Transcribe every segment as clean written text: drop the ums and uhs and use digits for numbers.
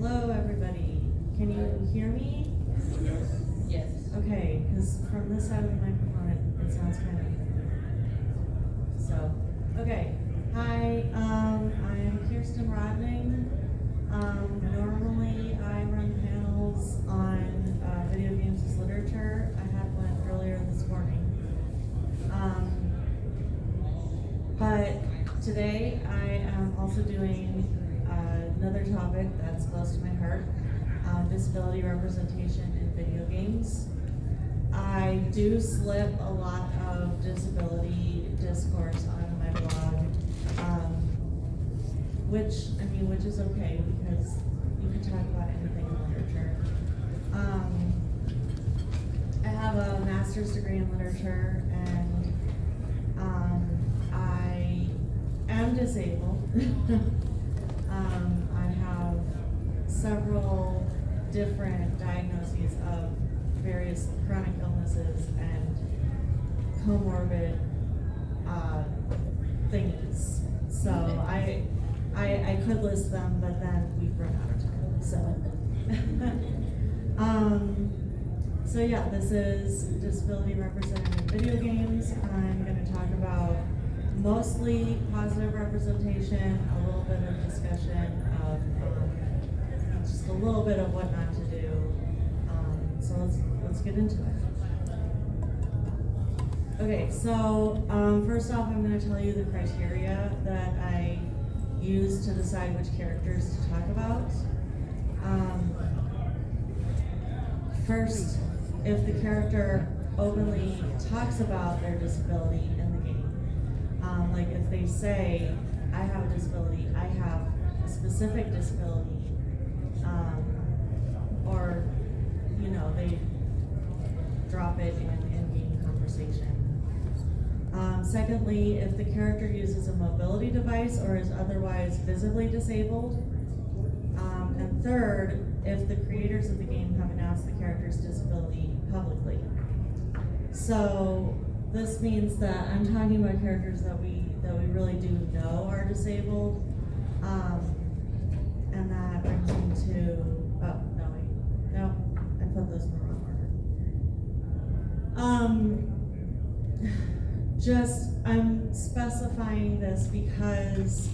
Hello, everybody. Can you hear me? Yes. Okay, because from this side of the microphone, it sounds kind of. So, okay. Hi, I'm Kirsten Rodning. Normally, I run panels on video games as literature. I had one earlier this morning. But today, I am also doing another topic that's close to my heart, disability representation in video games. I do slip a lot of disability discourse on my blog, which is okay because you can talk about anything in literature. I have a master's degree in literature and I am disabled. I have several different diagnoses of various chronic illnesses and comorbid thingies. So I could list them, but then we've run out of time. So yeah, this is disability represented in video games. I'm going to talk about mostly positive representation, a little bit of discussion of just a little bit of what not to do. So let's get into it. Okay, so first off, I'm going to tell you the criteria that I use to decide which characters to talk about. First, if the character openly talks about their disability in the game, like if they say, I have a disability, I have a specific disability, or, they drop it in in-game conversation. Secondly, if the character uses a mobility device or is otherwise visibly disabled. And third, if the creators of the game have announced the character's disability publicly. So this means that I'm talking about characters that we really do know are disabled, and that brings me to I put those in the wrong order. I'm specifying this because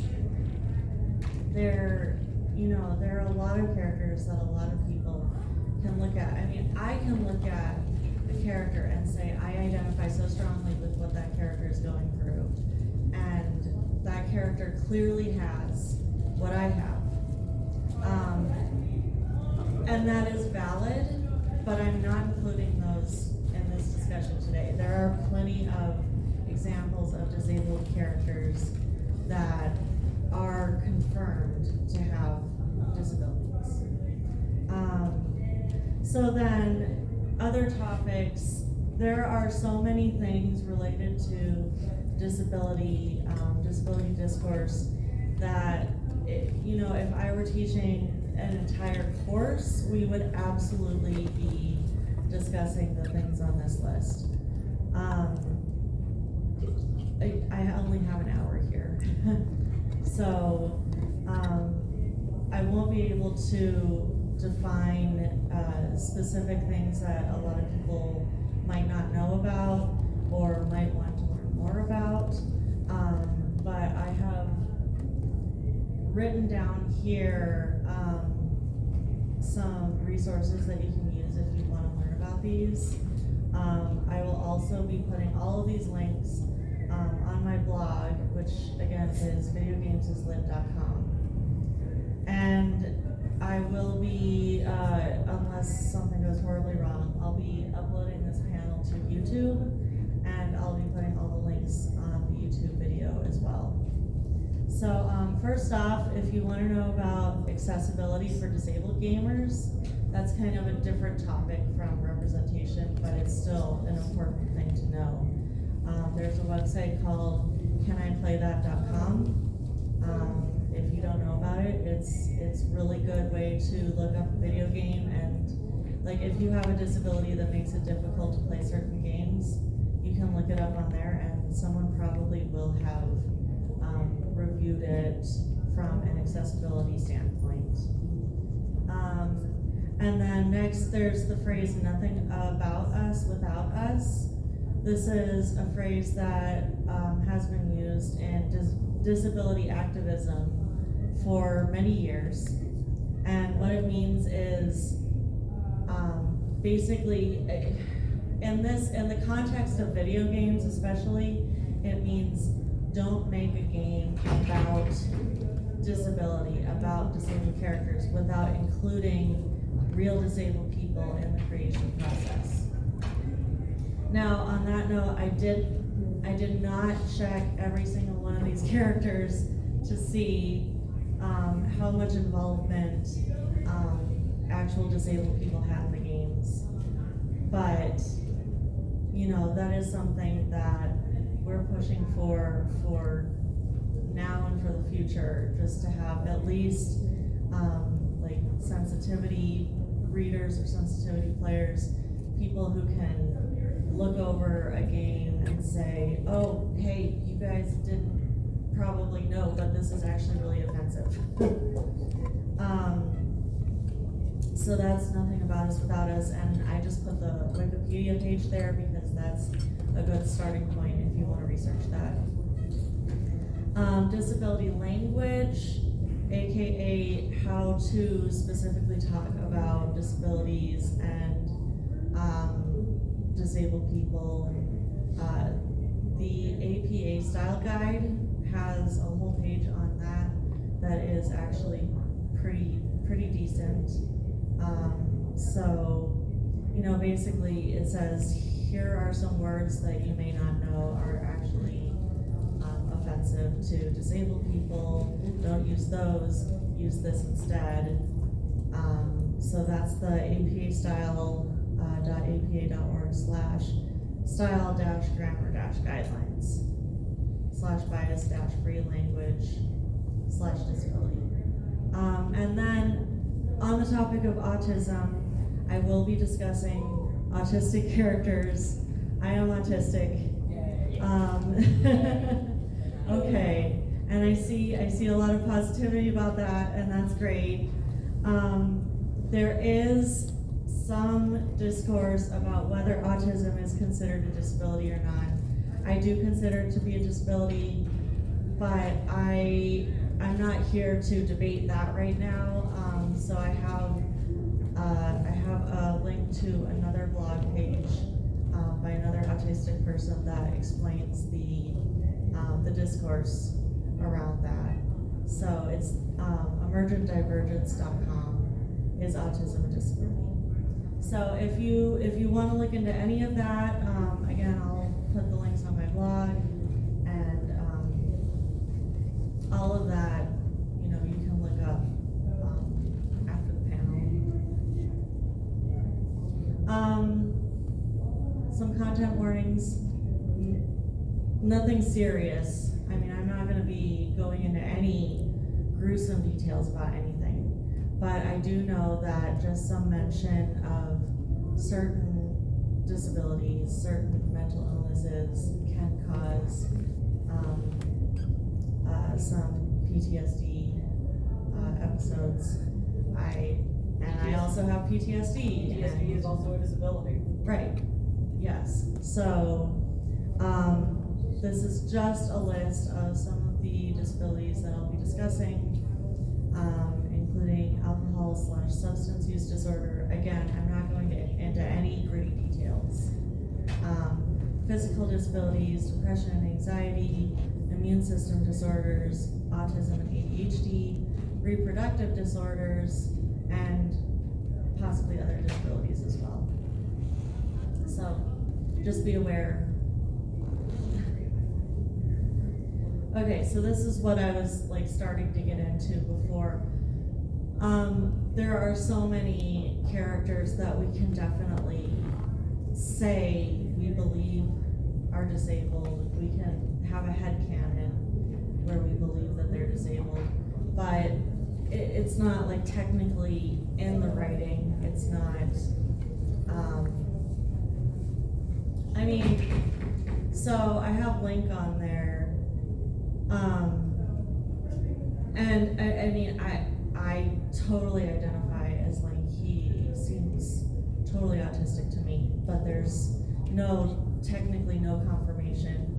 there are a lot of characters that a lot of people can look at. I mean, I can look at a character and say, I identify so strongly with what that character is going through. And that character clearly has what I have. And that is valid, but I'm not including those in this discussion today. There are plenty of examples of disabled characters that are confirmed to have disabilities. So then, other topics, there are so many things related to disability discourse that, if I were teaching an entire course, we would absolutely be discussing the things on this list. I only have an hour here. So I won't be able to define specific things that a lot of people might not know about or might want to learn more about. But I have written down here some resources that you can use if you want to learn about these. I will also be putting all of these links on my blog, which again is videogamesislit.com. And I will be, unless something goes horribly wrong, I'll be uploading this panel to YouTube, and I'll be putting all the links on the YouTube video as well. So first off, if you want to know about accessibility for disabled gamers, that's kind of a different topic from representation, but it's still an important thing to know. There's a website called caniplaythat.com. If you don't know about it, it's a really good way to look up a video game, and like if you have a disability that makes it difficult to play certain games, you can look it up on there, and someone probably will have reviewed it from an accessibility standpoint. And then next, there's the phrase "nothing about us without us." This is a phrase that has been used in disability activism for many years. And what it means is basically, in the context of video games especially, it means don't make a game about disability, about disabled characters, without including real disabled people in the creation process. Now, on that note, I did not check every single one of these characters to see how much involvement actual disabled people had in the games. But, you know, that is something that we're pushing for now and for the future, just to have at least like sensitivity readers or sensitivity players, people who can look over a game and say, oh, hey, you guys didn't probably know, but this is actually really offensive. So that's Nothing About Us Without Us, and I just put the Wikipedia page there because that's a good starting point if you want to research that. Disability language, aka how to specifically talk about disabilities and disabled people. The APA style guide has a whole page on that is actually pretty decent. So, you know, basically it says, here are some words that you may not know are actually offensive to disabled people. Don't use those, use this instead. So that's the apa.apa.org/style-grammar-guidelines/bias-free language/disability. And then on the topic of autism, I will be discussing autistic characters. I am autistic. Okay, and I see a lot of positivity about that, and that's great. There is some discourse about whether autism is considered a disability or not. I do consider it to be a disability, but I'm not here to debate that right now. So I have a link to another blog page by another autistic person that explains the discourse around that. So it's emergentdivergence.com is autism a disability. So if you want to look into any of that, again, I'll put the links on my blog, and all of that, you know, you can look up after the panel. Some content warnings. Nothing serious. I mean, I'm not going to be going into any gruesome details about anything, but I do know that just some mention of certain disabilities, certain mental illnesses can cause some PTSD episodes. I also have PTSD. PTSD is also a disability. Right. Yes. So this is just a list of some of the disabilities that I'll be discussing, including alcohol/substance use disorder. Again, I'm not going into any gritty details. Physical disabilities, depression and anxiety, immune system disorders, autism and ADHD, reproductive disorders, and possibly other disabilities as well. So just be aware. Okay, so this is what I was like starting to get into before. There are so many characters that we can definitely say we believe are disabled. We can have a headcanon where we believe that they're disabled, but it's not like technically in the writing. It's not, I mean, so I have Link on there. And I mean, I totally identify as Link. He totally autistic to me, but there's technically no confirmation.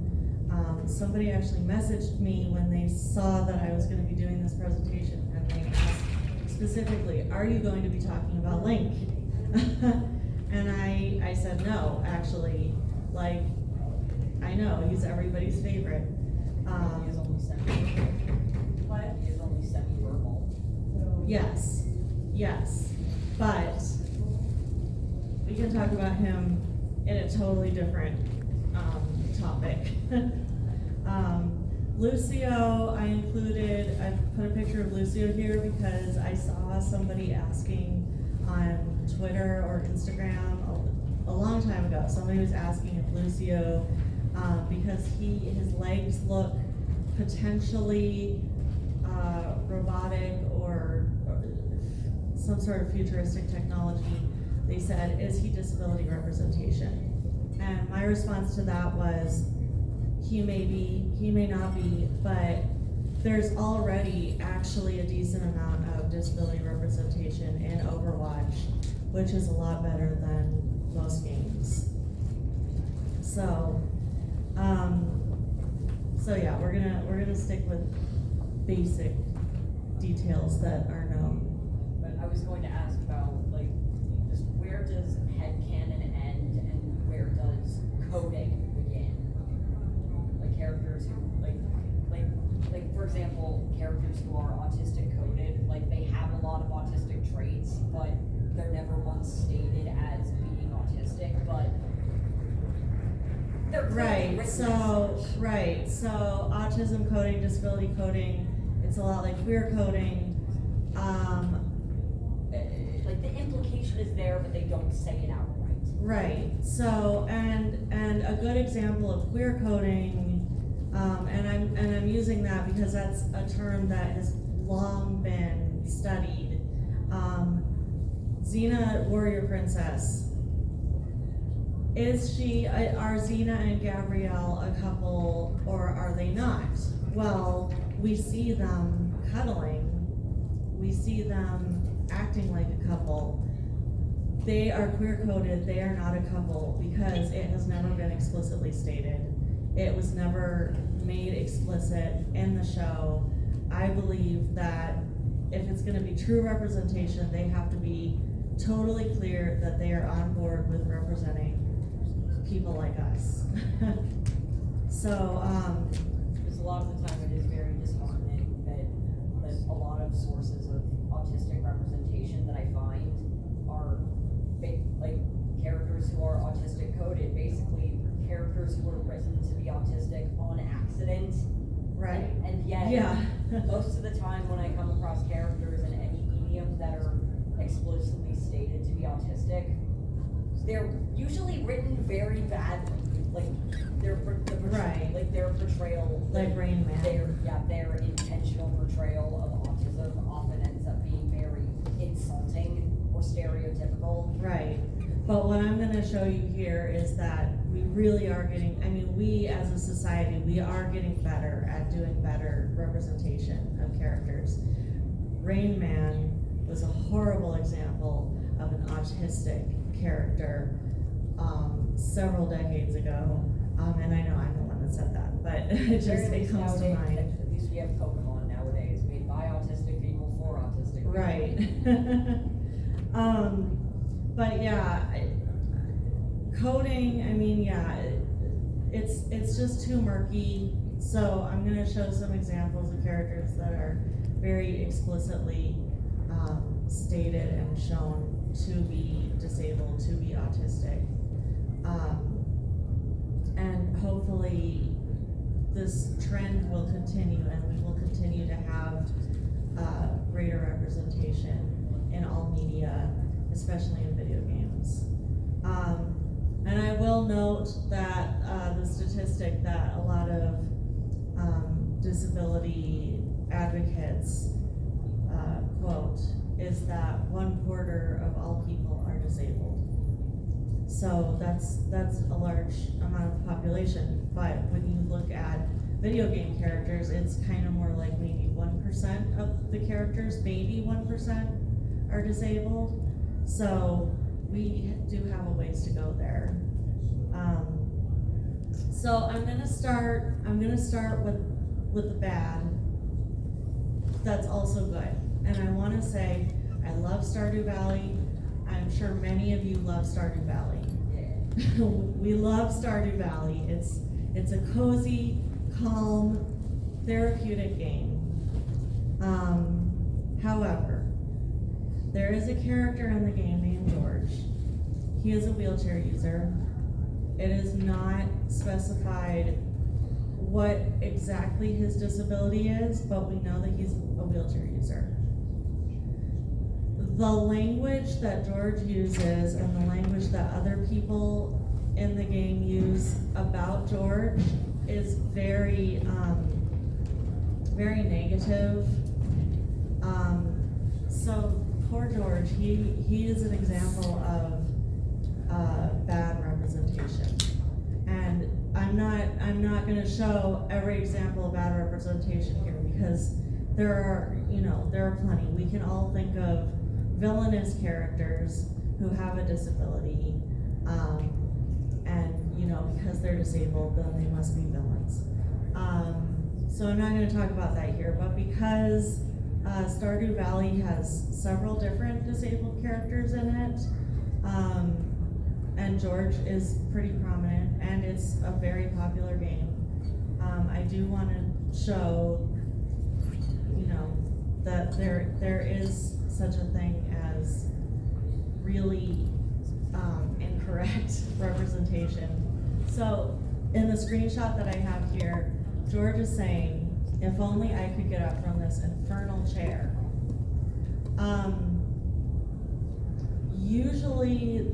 Somebody actually messaged me when they saw that I was going to be doing this presentation, and they asked specifically, are you going to be talking about Link? And I said no, actually. Like, I know, he's everybody's favorite. He is only semi-verbal. What? He is only semi-verbal. Yes, but we can talk about him in a totally different topic. Lucio, I put a picture of Lucio here because I saw somebody asking on Twitter or Instagram a long time ago. Somebody was asking if Lucio, because his legs look potentially robotic or some sort of futuristic technology. They said, is he disability representation? And my response to that was, he may be, he may not be, but there's already actually a decent amount of disability representation in Overwatch, which is a lot better than most games. So yeah, we're gonna stick with basic details that are known. But I was going to ask about, like, just where does headcanon end and where does coding begin? Like characters who, like for example, characters who are autistic coded, like they have a lot of autistic traits, but they're never once stated as being autistic, but they're Right, so autism coding, disability coding, it's a lot like queer coding. Like the implication is there, but they don't say it outright. Right, so, and a good example of queer coding, and I'm using that because that's a term that has long been studied. Xena, Warrior Princess. Are Xena and Gabrielle a couple, or are they not? Well, we see them cuddling. We see them acting like a couple. They are queer coded, they are not a couple because it has never been explicitly stated. It was never made explicit in the show. I believe that if it's gonna be true representation, they have to be totally clear that they are on board with representing people like us. So, because a lot of the time it is very disheartening that a lot of sources of autistic representation that I find are like characters who are autistic coded, basically characters who are written to be autistic on accident. right. And yet, most of the time when I come across characters in any medium that are explicitly stated to be autistic, they're usually written very badly. Like their portrayal, Like Rain Man. Their intentional portrayal of autism often ends up being very insulting or stereotypical. Right. But what I'm gonna show you here is that we really are getting, we as a society, we are getting better at doing better representation of characters. Rain Man was a horrible example of an autistic character several decades ago. And I know I'm the one that said that, but it comes to mind. At least we have Pokemon nowadays made by autistic people for autistic people. Right. But yeah, coding, it's just too murky. So I'm gonna show some examples of characters that are very explicitly stated and shown to be disabled, to be autistic. And hopefully this trend will continue and we will continue to have greater representation in all media, especially in video games. And I will note that the statistic that a lot of disability advocates quote is that 1/4 of all people are disabled. So that's a large amount of the population. But when you look at video game characters, it's kind of more like maybe 1% of the characters, maybe 1% are disabled. So we do have a ways to go there. So I'm gonna start with the bad. That's also good. And I wanna say, I love Stardew Valley. I'm sure many of you love Stardew Valley. We love Stardew Valley. It's a cozy, calm, therapeutic game. However, there is a character in the game named George. He is a wheelchair user. It is not specified what exactly his disability is, but we know that he's a wheelchair user. The language that George uses and the language that other people in the game use about George is very, very negative. So poor George, he is an example of bad representation. And I'm not gonna show every example of bad representation here because there are plenty. We can all think of villainous characters who have a disability, and because they're disabled, then they must be villains. So I'm not gonna talk about that here, but because Stardew Valley has several different disabled characters in it, and George is pretty prominent, and it's a very popular game. I do want to show, that there is such a thing as really incorrect representation. So in the screenshot that I have here, George is saying, if only I could get up from this infernal chair. Usually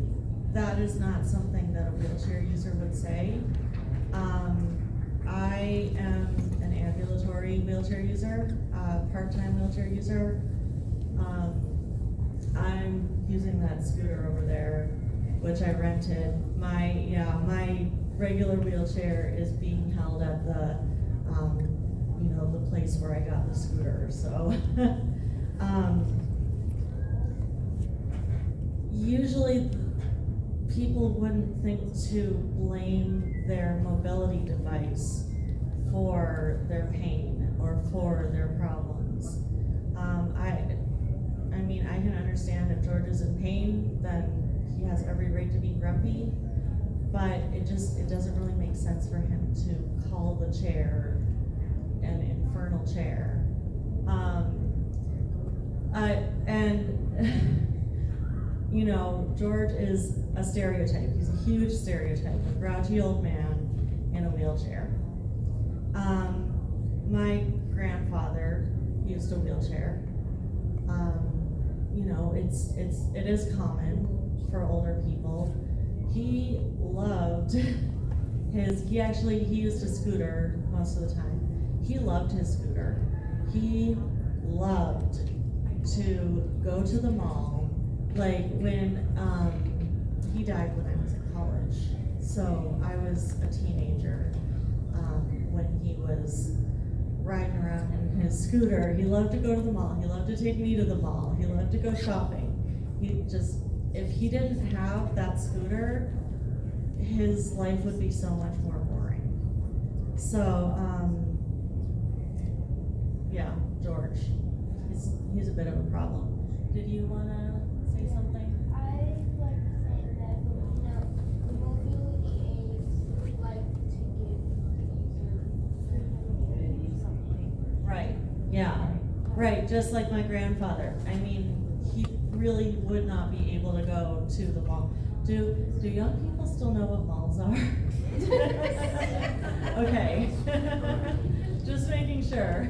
that is not something that a wheelchair user would say. I am an ambulatory wheelchair user, part-time wheelchair user. I'm using that scooter over there, which I rented. My regular wheelchair is being held at the place where I got the scooter, so. Usually people wouldn't think to blame their mobility device for their pain or for their problems. I can understand if George is in pain, then he has every right to be grumpy, but it doesn't really make sense for him to call the chair an infernal chair. George is a stereotype. He's a huge stereotype, a grouchy old man in a wheelchair. My grandfather used a wheelchair. It is common for older people. He loved he used a scooter most of the time. He loved his scooter. He loved to go to the mall. Like when, he died when I was in college. So I was a teenager, when he was riding around in his scooter. He loved to go to the mall. He loved to take me to the mall. He loved to go shopping. If he didn't have that scooter, his life would be so much more boring. So, George, he's a bit of a problem. Did you wanna say something? I like saying that, the mobility aids like to give users something. Right, yeah, right, just like my grandfather. He really would not be able to go to the mall. Do young people still know what malls are? Okay, just making sure.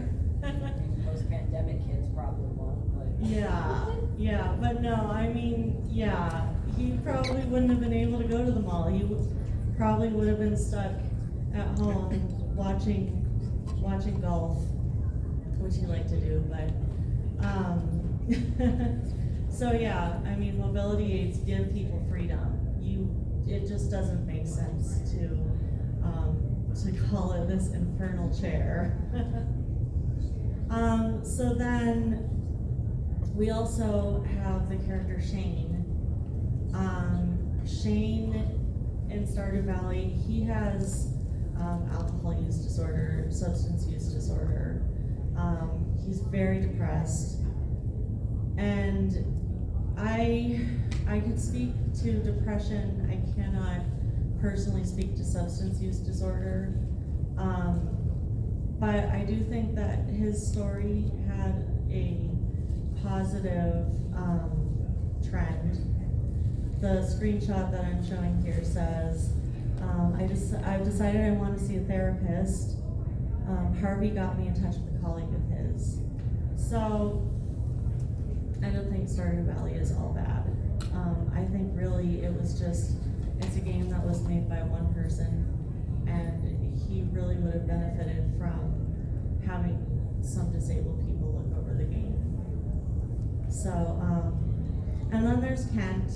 Post-pandemic kids probably won't, but. Yeah, but no, he probably wouldn't have been able to go to the mall. He probably would have been stuck at home watching golf, which he liked to do, but, so yeah, mobility aids give people freedom. It just doesn't make sense to call it this infernal chair. So then we also have the character Shane. Stardew Valley, he has alcohol use disorder, substance use disorder. He's very depressed, and I could speak to depression. I cannot personally speak to substance use disorder, but I do think that his story had a positive trend. The screenshot that I'm showing here says, I've decided I want to see a therapist. Harvey got me in touch with a colleague of his. So I don't think Stardew Valley is all bad. I think really it's a game that was made by one person, and he really would have benefited from having some disabled people look over the game. So, and then there's Kent.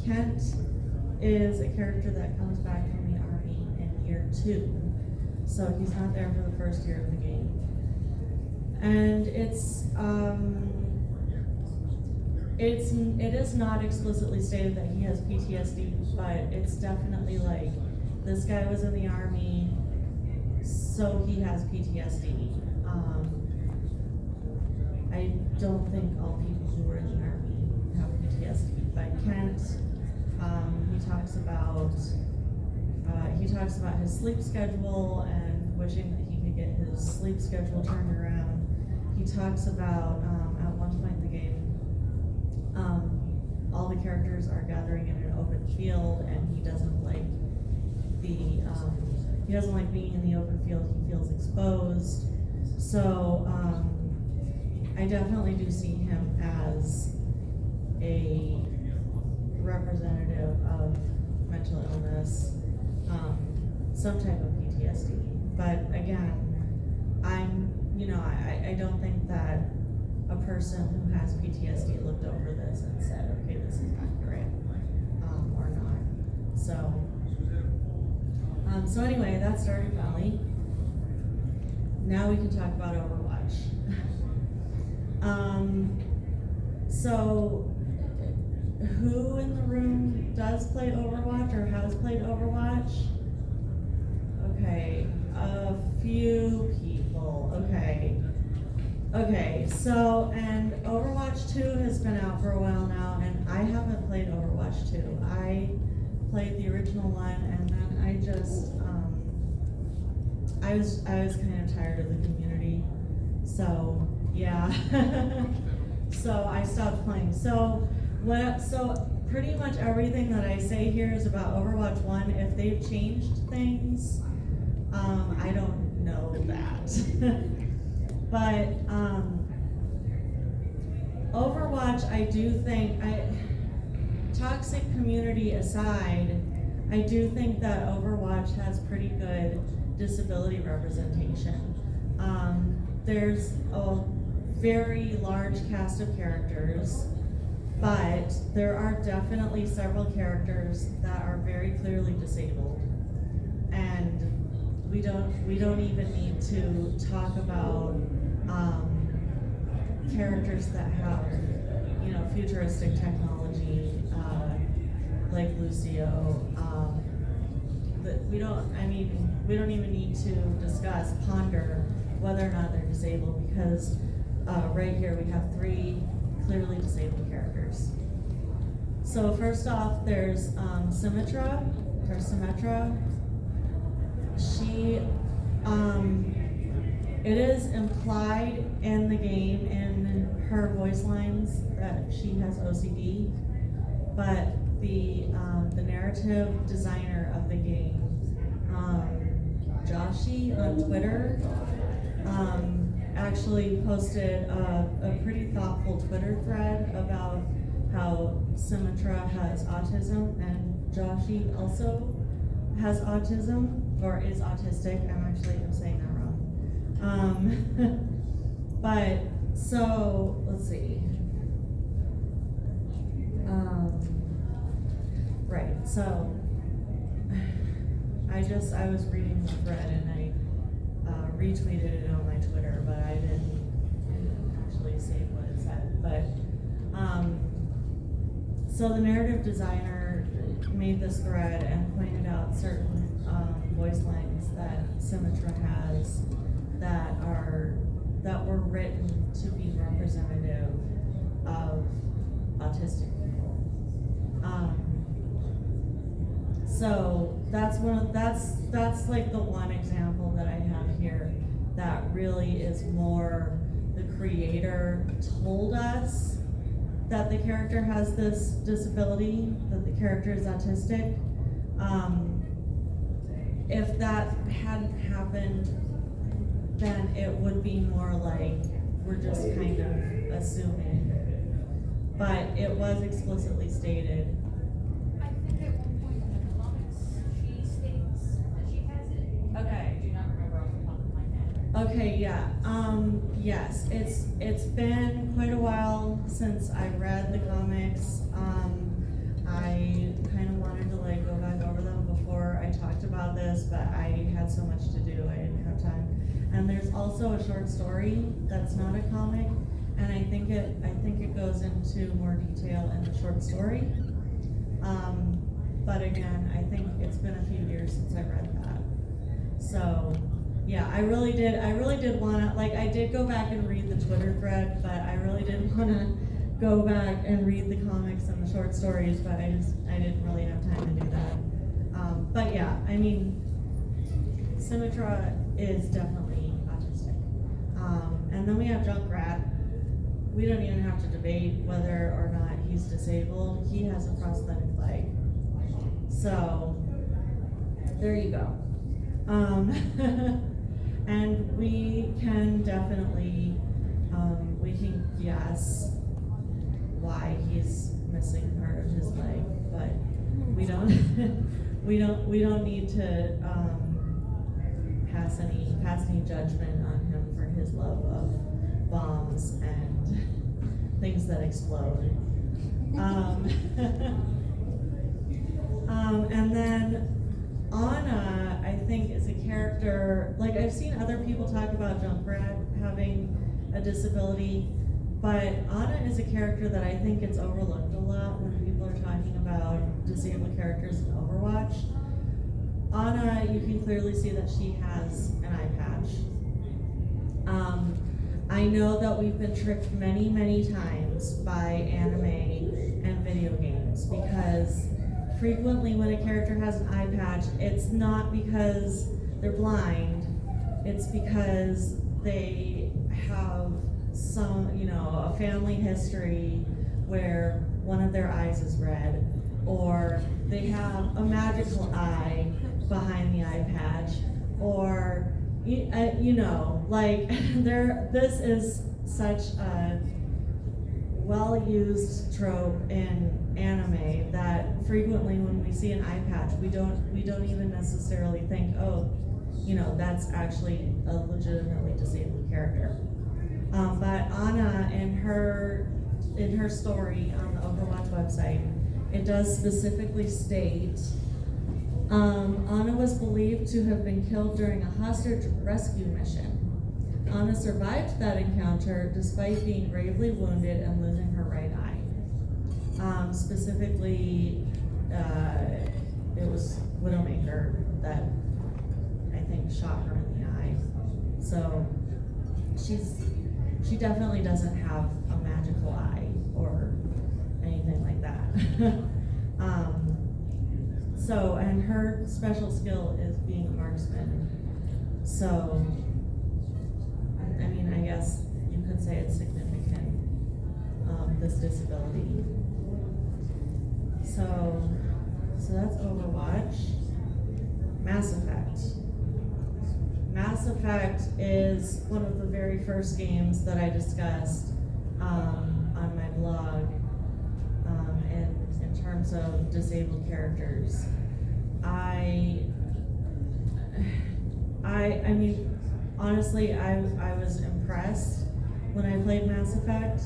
Kent is a character that comes back from the army in year 2. So he's not there for the first year of the game. And it is not explicitly stated that he has PTSD, but it's definitely like, this guy was in the army, so he has PTSD. I don't think all people who were in the army have PTSD, but Kent, he talks about his sleep schedule and wishing that he could get his sleep schedule turned around. He talks about, at one point in the game, all the characters are gathering in an open field, and he doesn't like being in the open field. He feels exposed. So I definitely do see him as a representative of mental illness, some type of PTSD. But again, I don't think that a person who has PTSD looked over this and said, okay, this is accurate, or not. So anyway, that's Stardew Valley. Now we can talk about Overwatch. So who in the room does play Overwatch or has played Overwatch? Okay, a few people. Okay, so, and Overwatch 2 has been out for a while now, and I haven't played Overwatch 2. I played the original one, and then I just, I was kind of tired of the community, so, yeah. So I stopped playing. So pretty much everything that I say here is about Overwatch 1. If they've changed things, I don't know that. But Overwatch, I do think, toxic community aside, I do think that Overwatch has pretty good disability representation. There's a very large cast of characters, but there are definitely several characters that are very clearly disabled, and we don't even need to talk about characters that have futuristic technology, like Lucio. We don't even need to ponder whether or not they're disabled, because right here we have 3 clearly disabled characters. So first off, there's Symmetra. She, it is implied in the game, in her voice lines, that she has OCD, but the narrative designer of the game, Joshi on Twitter, actually posted a pretty thoughtful Twitter thread about how Symmetra has autism, and Joshi also has autism, or is autistic. I'm saying that wrong. But, so, let's see. Right, so, I was reading the thread and I retweeted it on my Twitter, but I didn't actually save what it said. But, so the narrative designer made this thread and pointed out certain voice lines that Symmetra has that were written to be representative of autistic people. So that's like the one example that I have here that really is more the creator told us that the character has this disability, that the character is autistic. If that hadn't happened, then it would be more like we're just kind of assuming. But it was explicitly stated. I think at one point in the comics, she states that she has it. Okay. I do not remember off the top of my head. Okay, yeah. Yes, it's been quite a while since I read the comics. I kind of wanted to like go back over them before I talked about this, but I had so much to do, I didn't have time. And there's also a short story that's not a comic, and I think it goes into more detail in the short story. But again, I think it's been a few years since I read that. So yeah, I really did wanna, like, I did go back and read the Twitter thread, but I really did wanna go back and read the comics and the short stories, but I didn't really have time to do that. But yeah, I mean, Symmetra is definitely autistic. And then we have Junkrat. We don't even have to debate whether or not he's disabled. He has a prosthetic leg. So, there you go. And we can definitely, we can guess why he's missing part of his leg, but we don't, we don't need to, pass any judgment on him for his love of bombs and things that explode. And then Anna, I think, is a character, like I've seen other people talk about Junkrat having a disability, but Anna is a character that I think gets overlooked a lot when people are talking about disabled characters in Overwatch. Anna, you can clearly see that she has an eye patch. I know that we've been tricked many, many times by anime and video games, because frequently when a character has an eye patch, it's not because they're blind, it's because they have some, a family history where one of their eyes is red, or they have a magical eye behind the eye patch, or this is such a well-used trope in anime that frequently when we see an eye patch, we don't even necessarily think, oh, that's actually a legitimately disabled character. But Anna, in her story on the Overwatch website, it does specifically state, Anna was believed to have been killed during a hostage rescue mission. Anna survived that encounter despite being gravely wounded and losing her right eye. Specifically, it was Widowmaker that I think shot her in the eye. So she definitely doesn't have a magical eye or anything like that. And her special skill is being a marksman. So, I mean, I guess you could say it's significant, this disability. So that's Overwatch. Mass Effect. Mass Effect is one of the very first games that I discussed on my blog in terms of disabled characters. I mean, honestly, I was impressed when I played Mass Effect.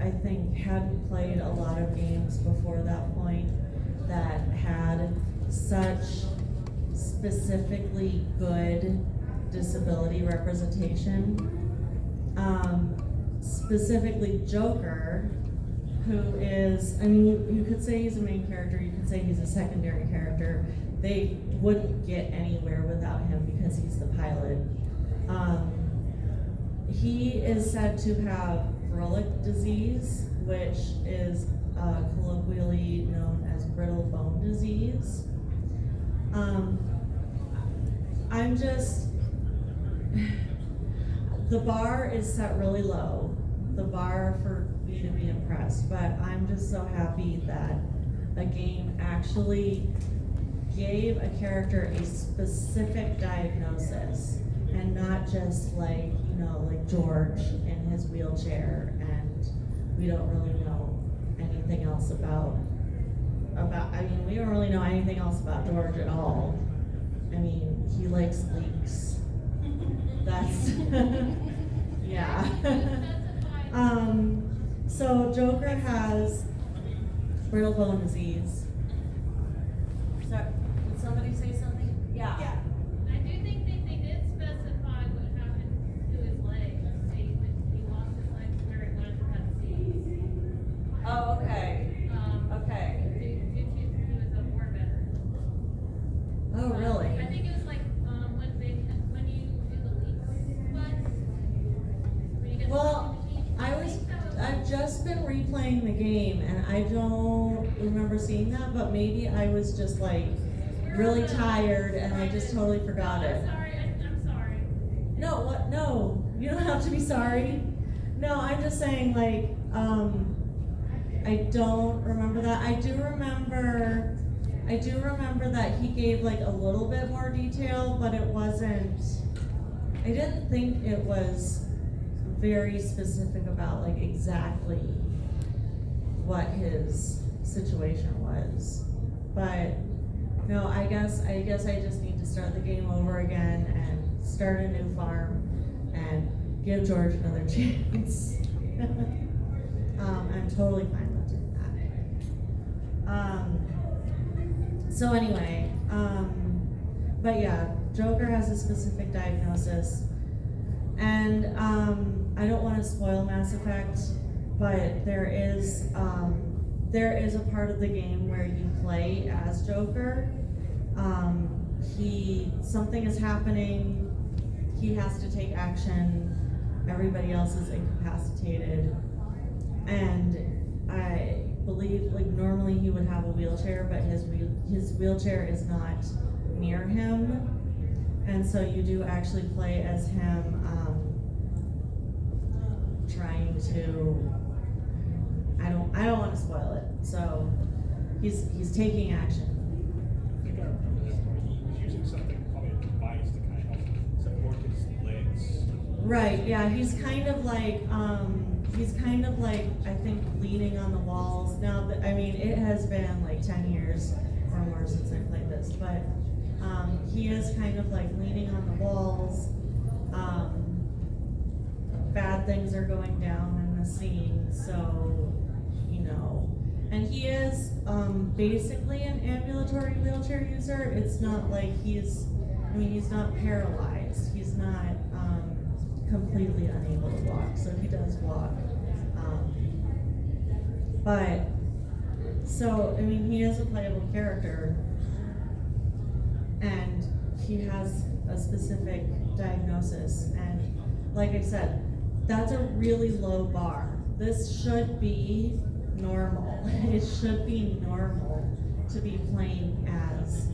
I think hadn't played a lot of games before that point that had such specifically good disability representation. Specifically Joker who is, I mean, you could say he's a main character, you could say he's a secondary character. They wouldn't get anywhere without him because he's the pilot. He is said to have Froelich disease, which is colloquially known as brittle bone disease. I'm just, the bar is set really low, the bar for me to be impressed, but I'm just so happy that a game actually gave a character a specific diagnosis and not just like, you know, like George in his wheelchair and we don't really know anything else about, I mean, we don't really know anything else about George at all. I mean, he likes leaks. That's, yeah. So Joker has brittle bone disease. Sorry, did somebody say something? Yeah. I do think they did specify what happened to his legs. He lost his legs where it was cut disease. Oh, okay. Okay. Due to he was a war veteran. Oh, really? I think it was like when you do the leaks button, when you get Well, the machine. I've just been replaying the game and I don't remember seeing that, but maybe I was just like really tired and I just totally forgot it. I'm sorry. No, what? No, you don't have to be sorry. No, I'm just saying like, I don't remember that. I do remember that he gave like a little bit more detail, but it wasn't, I didn't think it was very specific about like exactly what his situation was. But no, I guess I just need to start the game over again and start a new farm and give George another chance. I'm totally fine with doing that. So anyway, but yeah, Joker has a specific diagnosis, and I don't want to spoil Mass Effect, but there is a part of the game where you play as Joker. Something is happening, he has to take action, everybody else is incapacitated, and I believe like normally he would have a wheelchair, but his wheelchair is not near him, and so you do actually play as him trying to, I don't want to spoil it, so he's taking action. I think I remember this where he was using something called a device to kind of help support his legs. Right, yeah, he's kind of like I think leaning on the walls. Now, I mean, it has been like 10 years or more since I played this, but he is kind of like leaning on the walls. Bad things are going down in the scene, so, you know. And he is basically an ambulatory wheelchair user. It's not like he's not paralyzed. He's not completely unable to walk, so he does walk. But, so, I mean, he is a playable character, and he has a specific diagnosis, and like I said, that's a really low bar. This should be normal. It should be normal to be playing as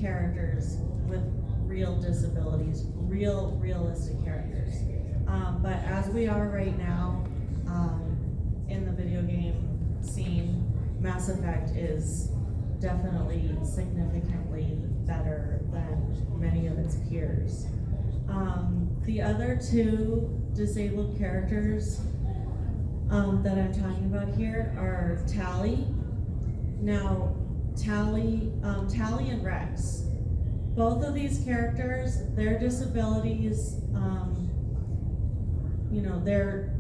characters with real disabilities, realistic characters. But as we are right now, in the video game scene, Mass Effect is definitely significantly better than many of its peers. The other two disabled characters that I'm talking about here are Tally. Now, Tally and Rex. Both of these characters, their disabilities, they're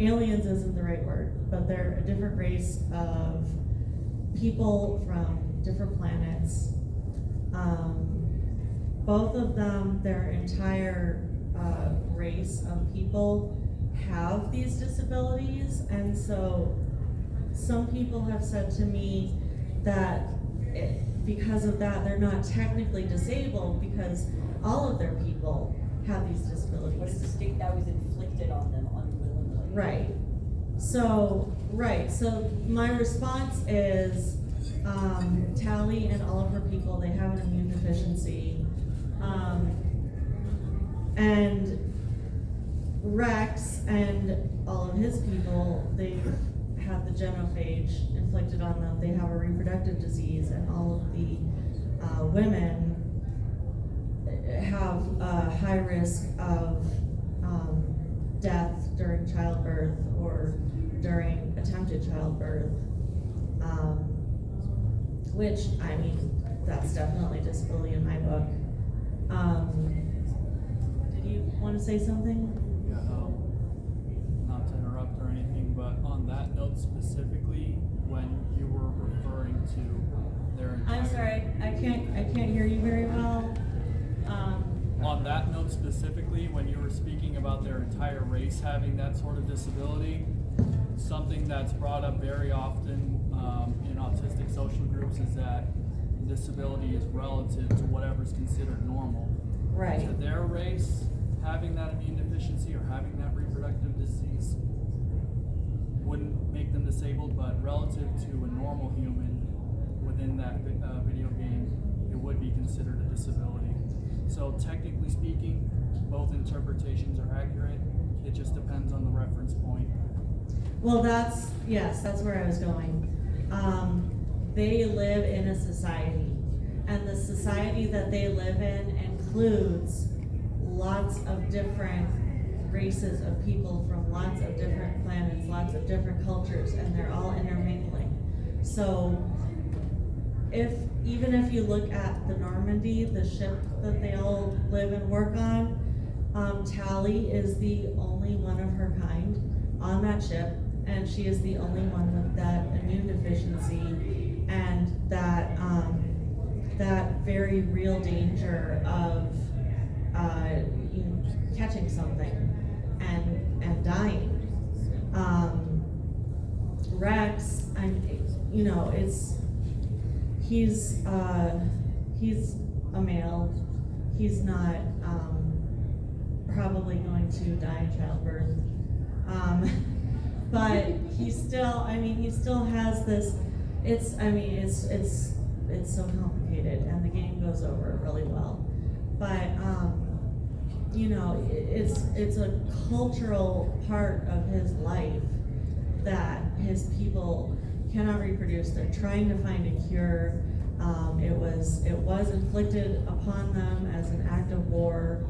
aliens isn't the right word, but they're a different race of people from different planets. Both of them, their entire race of people have these disabilities, and so some people have said to me that because of that, they're not technically disabled because all of their people have these disabilities. But it's a state that was inflicted on them unwillingly. Right. So my response is, Tally and all of her people, they have an immune deficiency. And Rex and all of his people, they have the genophage inflicted on them. They have a reproductive disease, and all of the women have a high risk of death during childbirth or during attempted childbirth, which, I mean, that's definitely disability in my book. Did you want to say something? Yeah, not to interrupt or anything, but on that note specifically, when you were referring to their entire... I'm sorry, I can't hear you very well. On that note specifically, when you were speaking about their entire race having that sort of disability, something that's brought up very often in autistic social groups is that disability is relative to whatever's considered normal. Right. To their race, having that immune deficiency or having that reproductive disease wouldn't make them disabled, but relative to a normal human within that video game, it would be considered a disability. So technically speaking, both interpretations are accurate. It just depends on the reference point. Well, that's where I was going. They live in a society, and the society that they live in includes lots of different races of people from lots of different planets, lots of different cultures, and they're all intermingling. So even if you look at the Normandy, the ship that they all live and work on, Tally is the only one of her kind on that ship, and she is the only one with that immune deficiency and that very real danger of catching something and dying. Rex, he's a male. He's not probably going to die in childbirth. But he still has this, it's so complicated, and the game goes over it really well. But, it's a cultural part of his life that his people cannot reproduce. They're trying to find a cure. It was inflicted upon them as an act of war.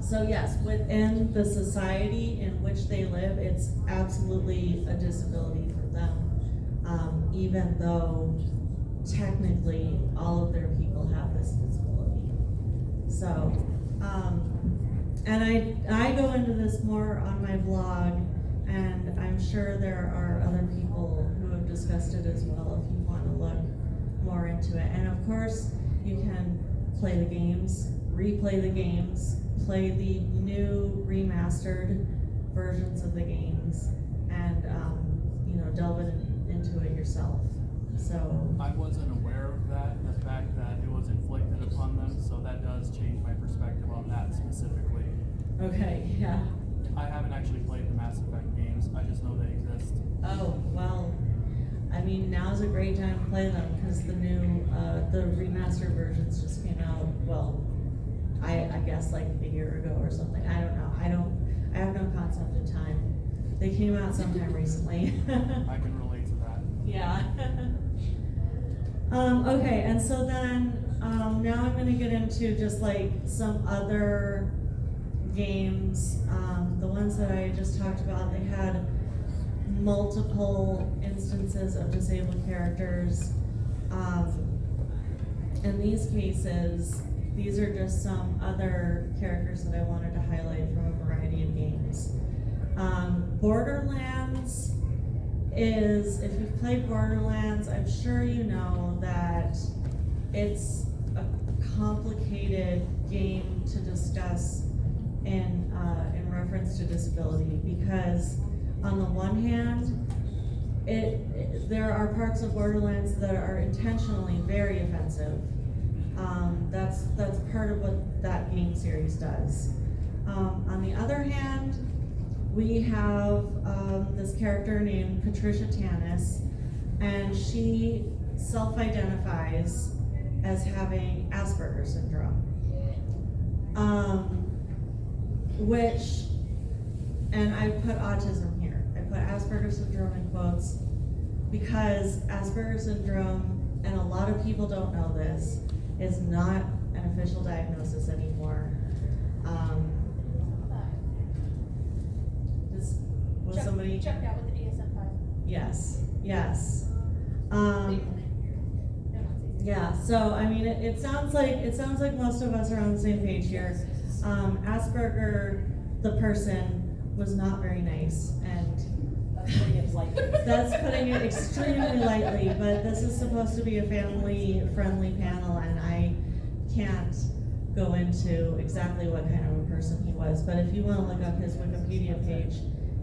So yes, within the society in which they live, it's absolutely a disability for them, even though technically all of their people have this disability. So, and I go into this more on my blog, and I'm sure there are other people who have discussed it as well if you want to look more into it. And of course, you can play the games, replay the games, play the new remastered versions of the games, and delve into it yourself. So I wasn't aware of that, the fact that it was inflicted upon them, so that does change my perspective on that specifically. okay, yeah. I haven't actually played the Mass Effect games, I just know they exist. Oh well, I mean, now's a great time to play them because the new the remastered versions just came out. Well, I guess like a year ago or something. I don't know. I have no concept of time. They came out sometime recently. I can relate to that. Yeah. Okay, and so then now I'm gonna get into just like some other games. The ones that I just talked about, they had multiple instances of disabled characters. In these cases, these are just some other characters that I wanted to highlight from a variety of games. Borderlands is, if you've played Borderlands, I'm sure you know that it's a complicated game to discuss in reference to disability, because on the one hand, there are parts of Borderlands that are intentionally very offensive. That's part of what that game series does. On the other hand, we have this character named Patricia Tanis, and she self-identifies as having Asperger's syndrome. Which, and I put autism here. I put Asperger's syndrome in quotes because Asperger's syndrome, and a lot of people don't know this, is not an official diagnosis anymore. Was somebody checked out with the DSM-5? Yes. Yeah. So I mean, it sounds like most of us are on the same page here. Asperger, the person, was not very nice, and That's putting it lightly. that's putting it extremely lightly. But this is supposed to be a family-friendly panel, and I can't go into exactly what kind of a person he was. But if you want to look up his Wikipedia page,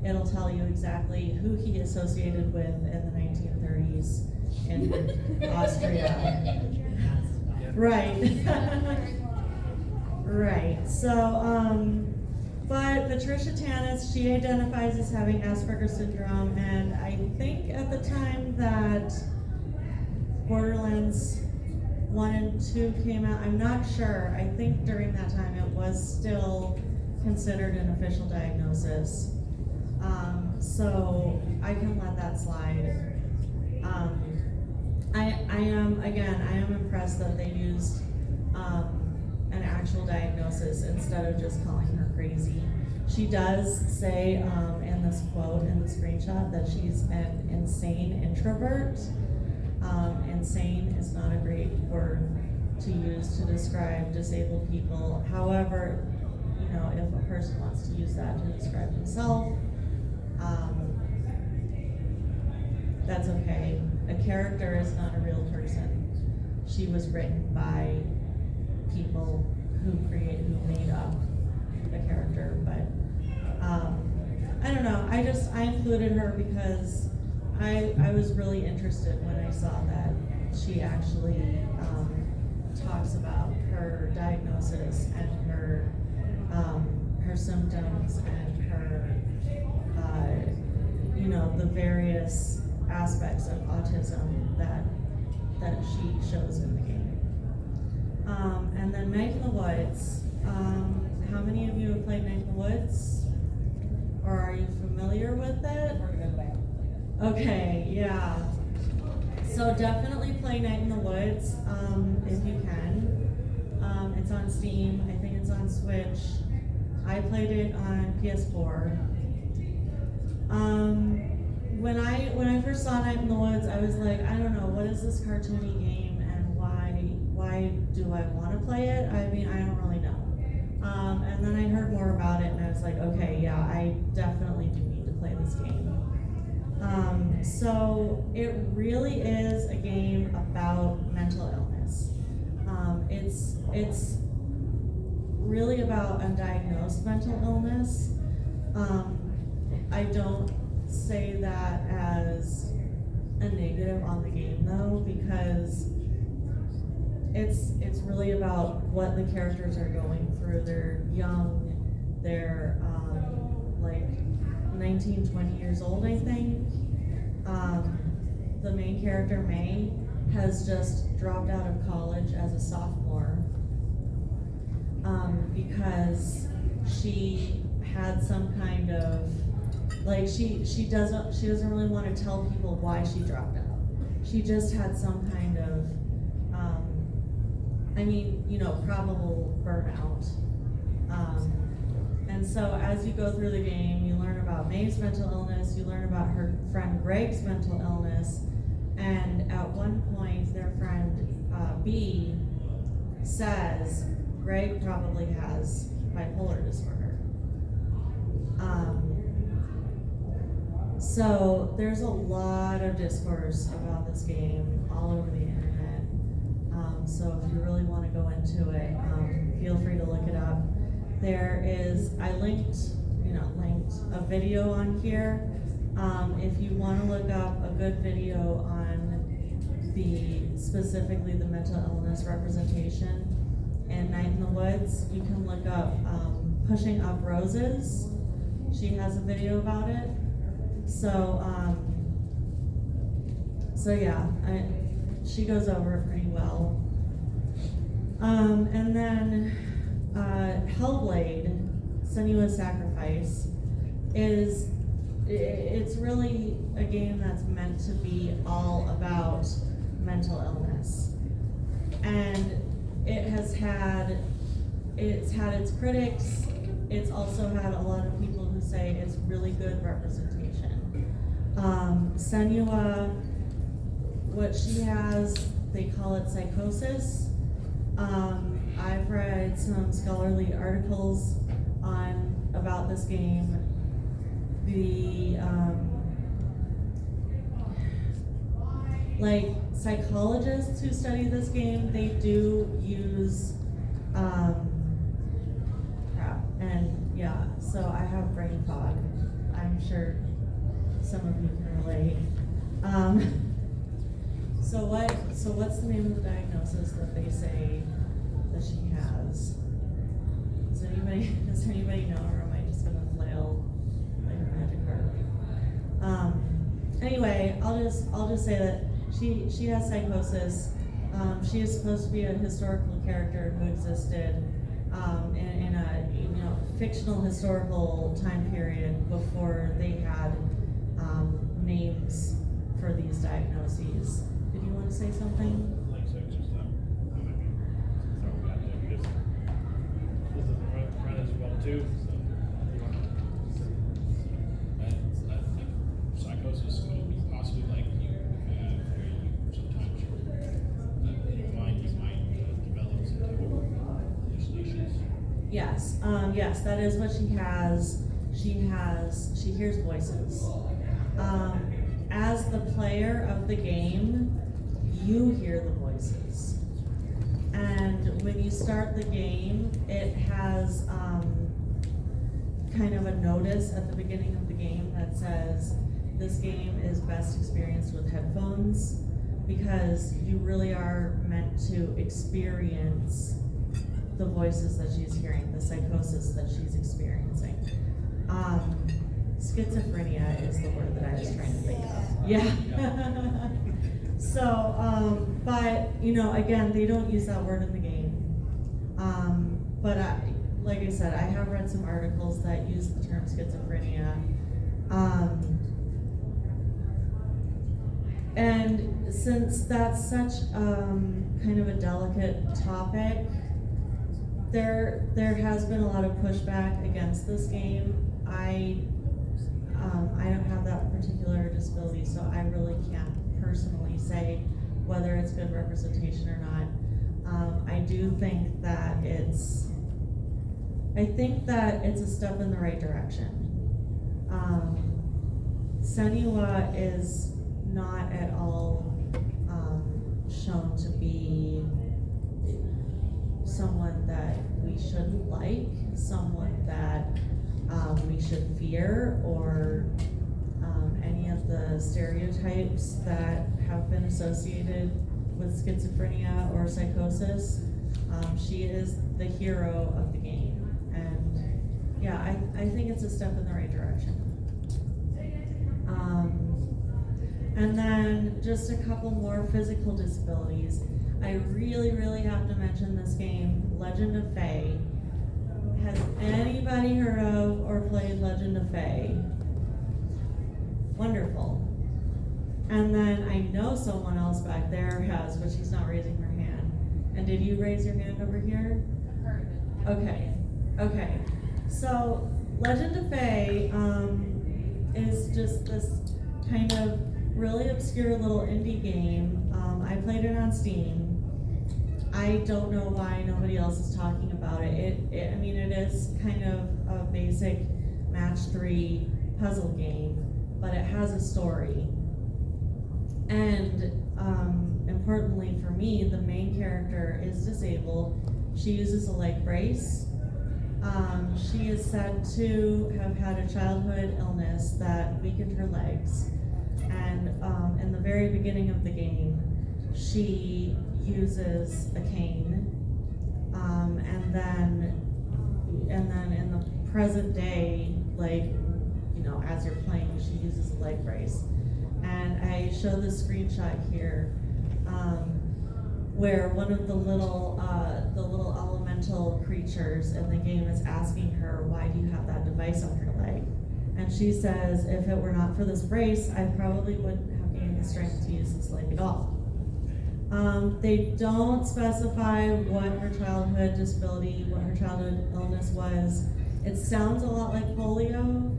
it'll tell you exactly who he associated with in the 1930s in Austria. Right. Right. So, but Patricia Tanis, she identifies as having Asperger's syndrome, and I think at the time that Borderlands 1 and 2 came out, I'm not sure. I think during that time it was still considered an official diagnosis. So I can let that slide. I am impressed that they used an actual diagnosis instead of just calling her crazy. She does say in this quote in the screenshot that she's an insane introvert. Insane is not a great word to use to describe disabled people. However, you know, if a person wants to use that to describe himself, that's okay. A character is not a real person. She was written by people who made up the character, but I don't know. I included her because I was really interested when I saw that she actually talks about her diagnosis and her symptoms and her the various aspects of autism that she shows in the game. And then Night in the Woods. How many of you have played Night in the Woods? Or are you familiar with it? Okay, yeah. So definitely play Night in the Woods if you can. It's on Steam. I think it's on Switch. I played it on PS4. When I first saw Night in the Woods, I was like, I don't know, what is this cartoony game, and why do I want to play it? I mean, I don't really know. And then I heard more about it, and I was like, okay, yeah, I definitely do need to play this game. So it really is a game about mental illness. It's really about undiagnosed mental illness. I don't say that as a negative on the game though, because it's really about what the characters are going through. They're young, they're like 19, 20 years old, I think. The main character, May, has just dropped out of college as a sophomore because she had some kind of, like, she doesn't really want to tell people why she dropped out. She just had some kind of probable burnout. And so as you go through the game, you learn about May's mental illness, you learn about her friend Greg's mental illness, and at one point their friend B says Greg probably has bipolar disorder. So there's a lot of discourse about this game all over the internet. So if you really want to go into it, feel free to look it up. I linked, a video on here. If you want to look up a good video on specifically the mental illness representation in Night in the Woods, you can look up Pushing Up Roses. She has a video about it. So yeah, she goes over it pretty well. And then Hellblade, Senua's Sacrifice, it's really a game that's meant to be all about mental illness. And it's had its critics. It's also had a lot of people who say it's really good representation. Senua, what she has, they call it psychosis. I've read some scholarly articles about this game. Like psychologists who study this game, they do use and yeah, so I have brain fog. I'm sure some of you can relate. So what's the name of the diagnosis that they say that she has? Does anybody know, or am I just gonna flail like a magic carp? Anyway, I'll just say that she has psychosis. She is supposed to be a historical character who existed in a fictional historical time period before they had names for these diagnoses. Did you want to say something? Like so it's just I might be throwing that in because this doesn't run as well too. So I think psychosis could possibly like you have where you sometimes your mind develops into hallucinations. Yes, yes, that is what she has. She hears voices. As the player of the game, you hear the voices. And when you start the game, it has kind of a notice at the beginning of the game that says, this game is best experienced with headphones, because you really are meant to experience the voices that she's hearing, the psychosis that she's experiencing. Schizophrenia is the word that I was trying to think of. Yeah. So, but again, they don't use that word in the game. But like I said, I have read some articles that use the term schizophrenia. And since that's such kind of a delicate topic, there has been a lot of pushback against this game. I don't have that particular disability, so I really can't personally say whether it's good representation or not. I do think that it's a step in the right direction. Senua is not at all shown to be someone that we shouldn't like, someone that we should fear, or any of the stereotypes that have been associated with schizophrenia or psychosis. She is the hero of the game, and yeah, I think it's a step in the right direction. And then just a couple more physical disabilities. I really, really have to mention this game, Legend of Fae. Has anybody heard of or played Legend of Fae? Wonderful. And then I know someone else back there has, but she's not raising her hand. And did you raise your hand over here? Okay. Okay. So Legend of Fae is just this kind of really obscure little indie game. I played it on Steam. I don't know why nobody else is talking about it. I mean, it is kind of a basic match 3 puzzle game, but it has a story. And importantly for me, the main character is disabled. She uses a leg brace. She is said to have had a childhood illness that weakened her legs. And in the very beginning of the game, she uses a cane. And then in the present day, like, you know, as you're playing, she uses a leg brace. And I show the screenshot here, where one of the little elemental creatures in the game is asking her, why do you have that device on your leg? And she says, if it were not for this brace, I probably wouldn't have gained the strength to use this leg at all. They don't specify what her childhood disability, what her childhood illness was. It sounds a lot like polio.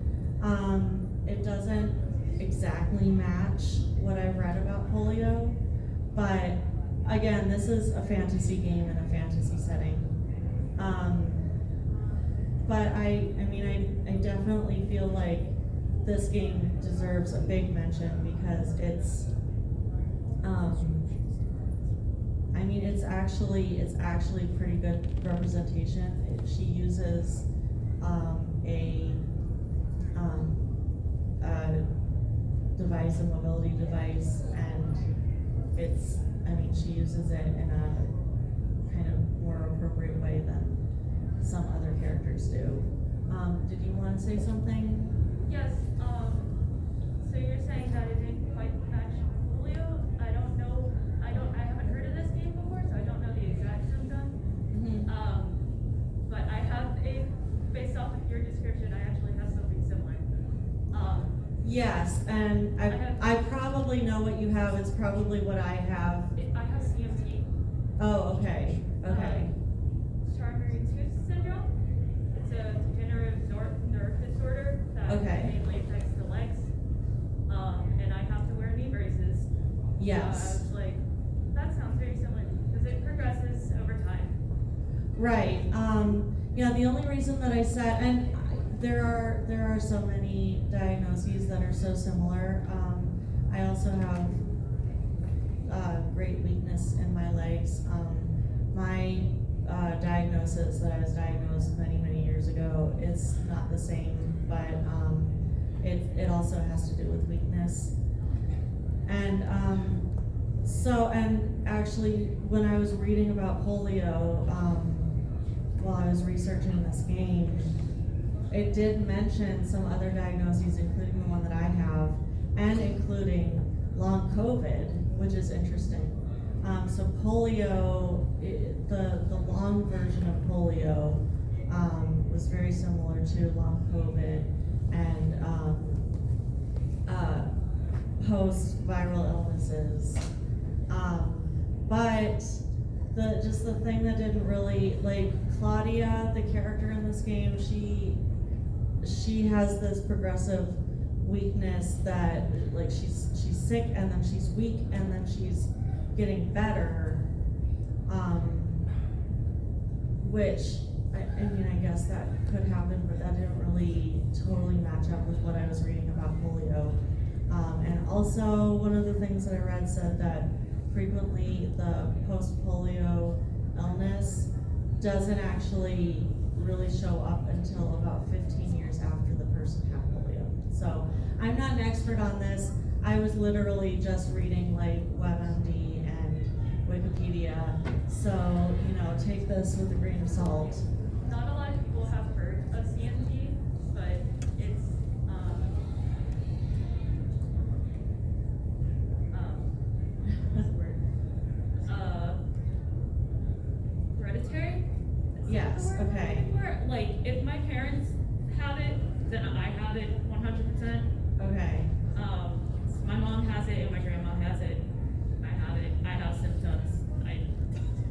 It doesn't exactly match what I've read about polio, but again, this is a fantasy game in a fantasy setting. But I definitely feel like this game deserves a big mention because it's actually pretty good representation. She uses a device, a mobility device, and she uses it in a kind of more appropriate way than some other characters do. Did you want to say something? Yes, so you're saying that it didn't quite match polio? I haven't heard of this game before, so I don't know the exact symptom. Mm-hmm. But based off of your description, I actually have something similar. Yes, and I probably know what you have. It's probably what I have. I have CMT. Oh, okay. Charmary tooth syndrome. It's a degenerative nerve disorder that Okay. mainly affects the legs. And I have to wear knee braces. Yes. So I was like, that sounds very similar because it progresses over time. Right. Yeah, the only reason that I said, and there are so many diagnoses that are so similar. I also have great weakness in my legs. My diagnosis that I was diagnosed many years ago is not the same, but it also has to do with weakness. And actually, when I was reading about polio, while I was researching this game, it did mention some other diagnoses, including the one that I have, and including long COVID, which is interesting. So polio, the long version of polio was very similar to long COVID and post-viral illnesses. But the thing that didn't really, like Claudia, the character in this game, she has this progressive weakness that, like, she's sick and then she's weak and then she's getting better, which I guess that could happen, but that didn't really totally match up with what I was reading about polio. And also, one of the things that I read said that frequently the post-polio illness doesn't actually really show up until about 15 years after the person had polio. So I'm not an expert on this. I was literally just reading like WebMD and Wikipedia. So, take this with a grain of salt. Not a lot of people have heard of CMT, but it's what's the word? Hereditary? Is that Yes, the word I'm okay. looking for? Like, if my parents have it, then I have it 100%. Okay. My mom has it and my grandma has it. I have it. I have symptoms.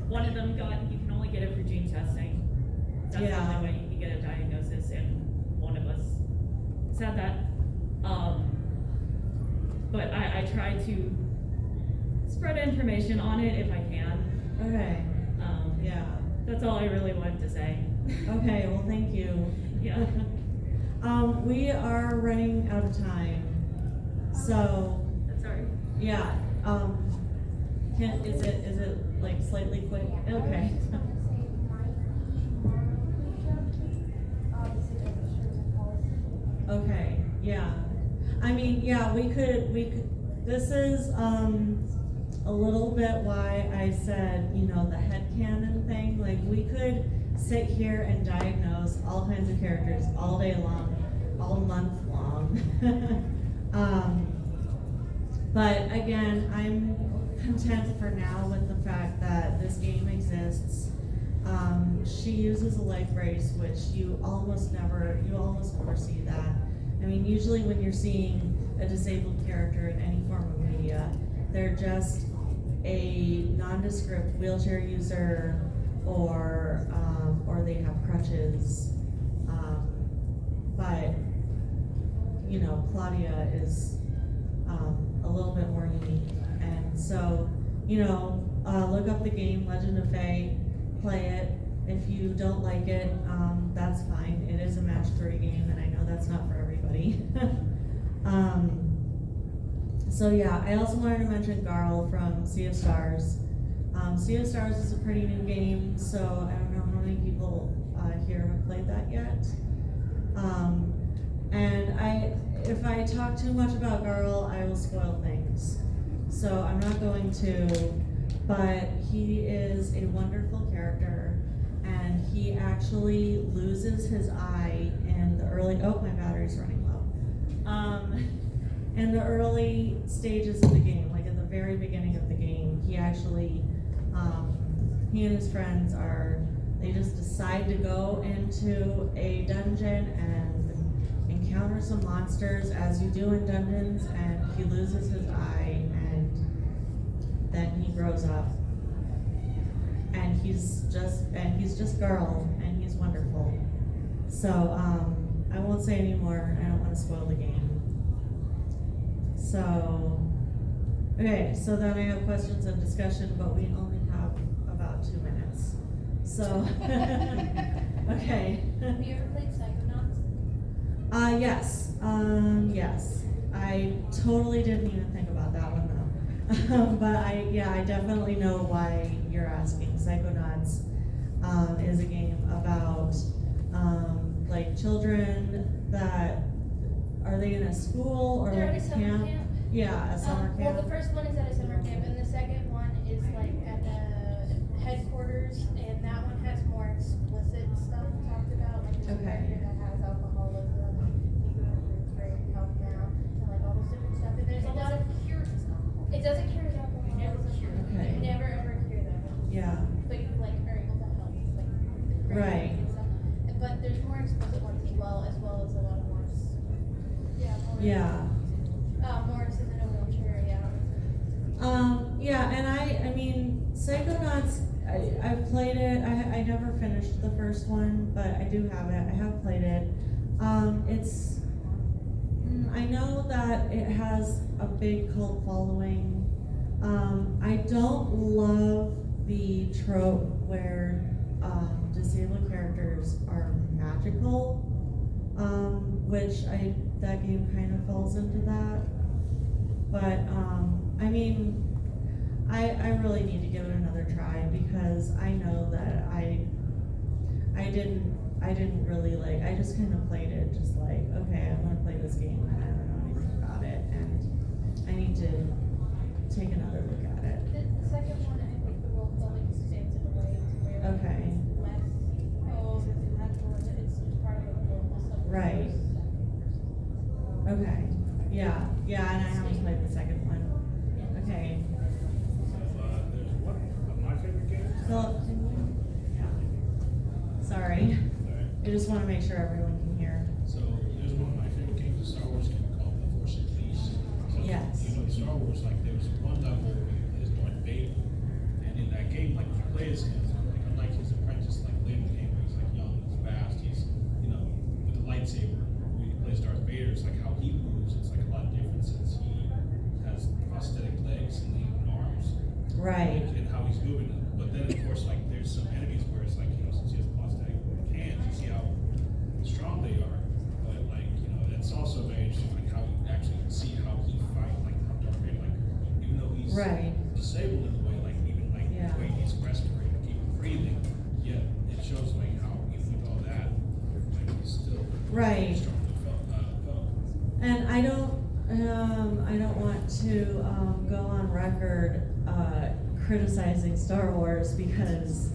One of them you can only get it for gene testing. That's the Yeah. only way you can get a diagnosis, and one of us said that. But I try to spread information on it if I can. Okay. Yeah. That's all I really wanted to say. Okay, well, thank you. Yeah. We are running out of time. So, Sorry. yeah, is it like slightly quick? Okay. Okay, yeah. I mean, yeah, we could, this is, a little bit why I said, you know, the headcanon thing, like, we could sit here and diagnose all kinds of characters all day long, all month long. But again, I'm content for now with the fact that this game exists. She uses a leg brace, which you almost never see that. I mean, usually when you're seeing a disabled character in any form of media, they're just a nondescript wheelchair user, or they have crutches. But you know, Claudia is a little bit more unique, and so you know, look up the game Legend of Fae, play it. If you don't like it, that's fine. It is a match 3 game, and I know that's not for everybody. So yeah, I also wanted to mention Garl from Sea of Stars. Sea of Stars is a pretty new game, so I don't know how many people here have played that yet. And if I talk too much about Garl, I will spoil things. So I'm not going to, but he is a wonderful character, and he actually loses his eye in the early, oh, my battery's running low. In the early stages of the game, like at the very beginning of the game, he actually, he and his friends they just decide to go into a dungeon and encounter some monsters, as you do in dungeons, and he loses his eye, and then he grows up. And he's just Garl, and he's wonderful. So, I won't say any more, I don't want to spoil the game. So, okay, so then I have questions and discussion, but we only have about 2 minutes. So, okay. Have you ever played Psychonauts? Yes, yes. I totally didn't even think about that one though. But I definitely know why you're asking. Psychonauts is a game about like children that, are they in a school or They're like at a a summer camp? camp. Yeah, a summer camp. Well, the first one is at a summer camp, and the second one is like at the headquarters, and that one has more explicit stuff talked about, like there's a Okay. character that has alcoholism, people who drink help now, and like all this different stuff. And there's a lot of it doesn't cure his alcoholism. Okay. You never ever cure that. Yeah. But you like are able to help, like the Right. and stuff. But there's more explicit ones as well as a lot of more. Yeah. Morris is in a wheelchair, yeah. Yeah, and I mean, Psychonauts, I've played it. I never finished the first one, but I do have it. I have played it. I know that it has a big cult following. I don't love the trope where disabled characters are magical, which that game kind of falls into that. But I mean, I really need to give it another try, because I know that I didn't really like, I just kind of played it just like, okay, I'm gonna play this game and I don't know anything about it, and I need to take another look at it. The second one, I think the world building stands in a way to where Okay. it's less, it's magical, it's part of the world. Right. Okay. Yeah, and I haven't played the second one. Okay. So, there's one of my favorite games. Philip, sorry. I just want to make sure everyone can hear. So there's one of my favorite games, a Star Wars game called The Force Unleashed. So, Yes. you know, Star Wars, like there was one level is Darth Vader, and in that game, like you play as him, like unlike his apprentice, like later in the game, where he's like young, he's fast, he's with a lightsaber. When he plays Darth Vader, it's like how he moves. It's like a lot different since he has prosthetic legs and even arms. Right. And how he's moving them. But then of course, like there's some enemies where it's like, since he has prosthetic hands, you see how strong they are. But like, it's also very interesting, like how you actually see how he fight, like how Darth Vader, like even though he's Right. disabled in the way, like even like Yeah. the way he's respirating, keep breathing, yet it shows like how even with all that, like he's still Right. strong And I don't want to go on record criticizing Star Wars because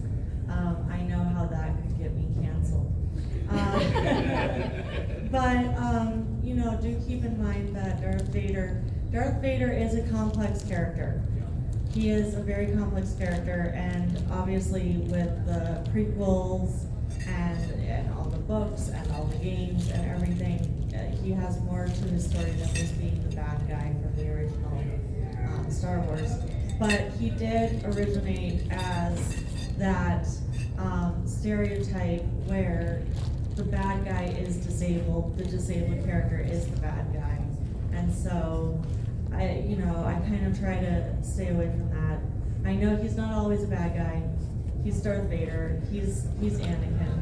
I know how that could get me canceled. But you know, do keep in mind that Darth Vader is a complex character. He is a very complex character, and obviously with the prequels and all the books and all the games and everything, he has more to his story than just being the bad guy from the original Star Wars. But he did originate as that stereotype where the bad guy is disabled, the disabled character is the bad guy. And so I kind of try to stay away from that. I know he's not always a bad guy. He's Darth Vader. He's Anakin.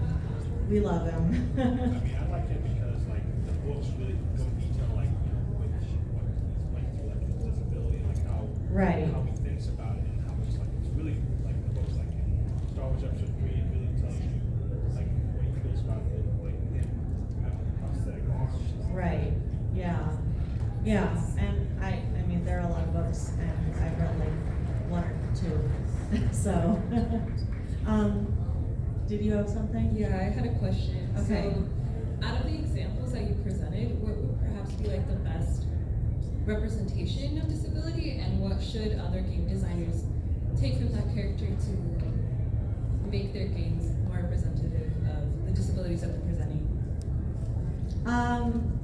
We love him. I mean, I like it because like the books really go into detail, like what he's like through like his disability, like how he thinks about it, and how it's like it's really like the books like in Star Wars Episode 3, it really tells you like what he feels about it, like him having a prosthetic arm. Right. Yeah. Yeah. And I mean, there are a lot of books, and I've read like one or two. So, did you have something? Yeah, I had a question. Okay. So, out of the examples that you presented, what would perhaps be like the best representation of disability, and what should other game designers take from that character to make their games more representative of the disabilities that they're presenting?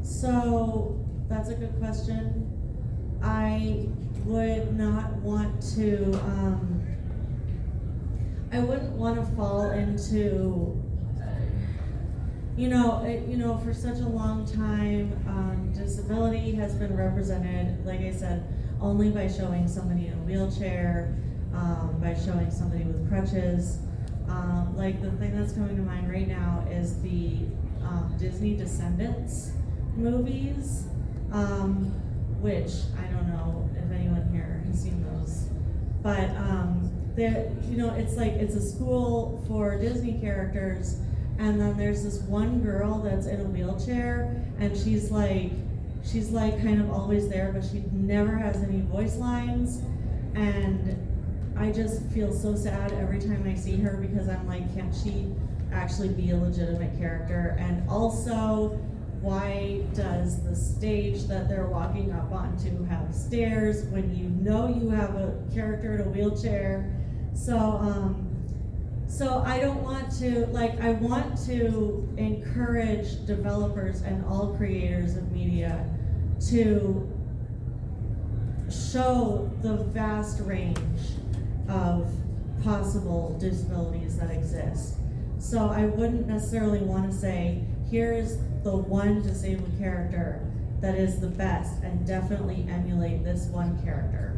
So that's a good question. I would not want to, I wouldn't want to fall into, for such a long time, disability has been represented, like I said, only by showing somebody in a wheelchair, by showing somebody with crutches. Like the thing that's coming to mind right now is the Disney Descendants movies, which I don't know if anyone here has seen those, but it's a school for Disney characters, and then there's this one girl that's in a wheelchair, and she's like kind of always there, but she never has any voice lines, and I just feel so sad every time I see her because I'm like, can't she actually be a legitimate character? And also, why does the stage that they're walking up onto have stairs when you know you have a character in a wheelchair? So I don't want to, I want to encourage developers and all creators of media to show the vast range of possible disabilities that exist. So I wouldn't necessarily want to say, here's the one disabled character that is the best, and definitely emulate this one character.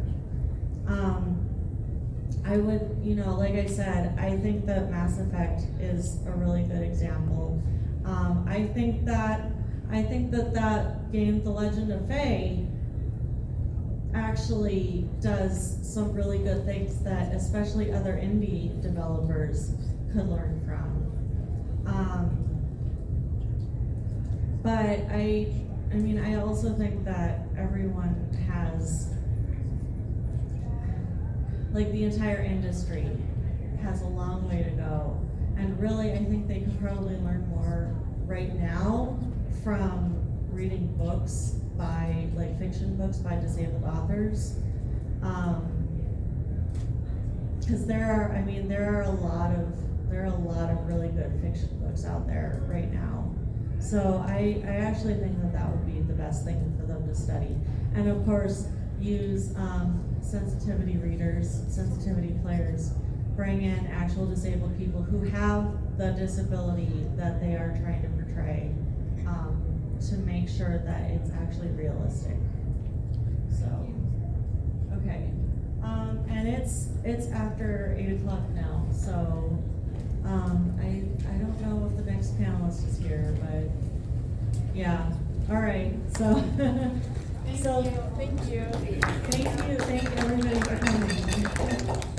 I would, like I said, I think that Mass Effect is a really good example. I think that game, The Legend of Faye, actually does some really good things that especially other indie developers could learn from. But I also think that everyone has, the entire industry has a long way to go. And really, I think they could probably learn more right now from reading books by, fiction books by disabled authors. Because there are a lot of really good fiction books out there right now. So I actually think that would be the best thing for them to study. And of course, use sensitivity readers, sensitivity players, bring in actual disabled people who have the disability that they are trying to portray, to make sure that it's actually realistic. So, okay. And it's after 8 o'clock now, so I don't know if the next panelist is here, but yeah. All right. So Thank you. thank you everybody for coming.